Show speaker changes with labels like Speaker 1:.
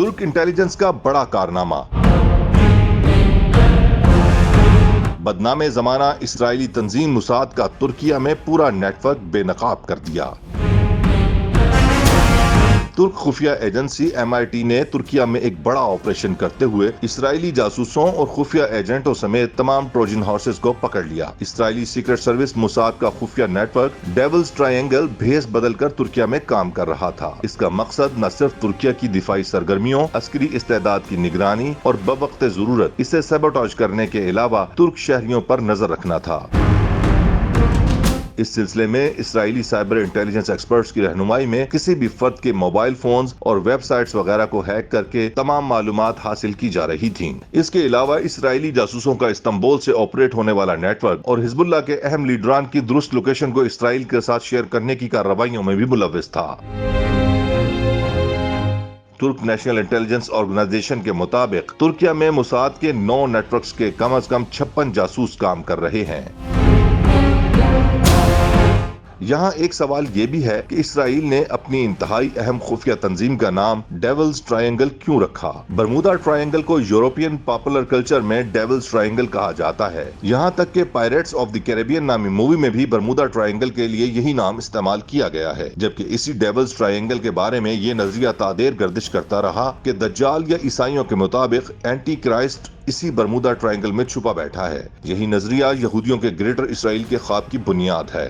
Speaker 1: तुर्क इंटेलिजेंस का बड़ा कारनामा। बदनामे जमाना इसराइली तंजीम मुसाद का तुर्किया में पूरा नेटवर्क बेनकाब कर दिया। तुर्क खुफिया एजेंसी MIT ने तुर्किया में एक बड़ा ऑपरेशन करते हुए इसराइली जासूसों और खुफिया एजेंटों समेत तमाम ट्रोजन हॉर्सेस को पकड़ लिया। इसराइली सीक्रेट सर्विस मुसाद का खुफिया नेटवर्क डेविल्स ट्रायंगल भेस बदलकर तुर्किया में काम कर रहा था। इसका मकसद न सिर्फ तुर्किया की दिफाई सरगर्मियों, अस्करी इस्तेदाद की निगरानी और बवक्त जरूरत इसे सबोटाज करने के अलावा तुर्क शहरियों पर नजर रखना था। इस सिलसिले में इसराइली साइबर इंटेलिजेंस एक्सपर्ट्स की रहनुमाई में किसी भी फर्द के मोबाइल फोन्स और वेबसाइट्स वगैरह को हैक करके तमाम मालूमात हासिल की जा रही थीं। इसके अलावा इसराइली जासूसों का इस्तांबुल से ऑपरेट होने वाला नेटवर्क और हिजबुल्लाह के अहम लीडरान की दुरुस्त लोकेशन को इसराइल के साथ शेयर करने की कार्रवाइयों में भी मुलव्विस था। तुर्क नेशनल इंटेलिजेंस ऑर्गेनाइजेशन के मुताबिक तुर्किया में मुसाद के 9 नेटवर्क्स के कम से कम 56 जासूस काम कर रहे हैं। यहाँ एक सवाल ये भी है कि इसराइल ने अपनी इंतहाई अहम खुफिया तंजीम का नाम डेविल्स ट्रायंगल क्यों रखा? बरमूदा ट्रायंगल को यूरोपियन पॉपुलर कल्चर में डेविल्स ट्रायंगल कहा जाता है। यहाँ तक कि पायरेट्स ऑफ द कैरेबियन नामी मूवी में भी बरमूदा ट्रायंगल के लिए यही नाम इस्तेमाल किया गया है, जबकि इसी डेविल्स ट्रायंगल के बारे में ये नजरिया तादेर गर्दिश करता रहा कि दज्जाल या ईसाइयों के मुताबिक एंटी क्राइस्ट इसी बरमूदा ट्रायंगल में छुपा बैठा है। यही नजरिया यहूदियों के ग्रेटर इसराइल के ख्वाब की बुनियाद है।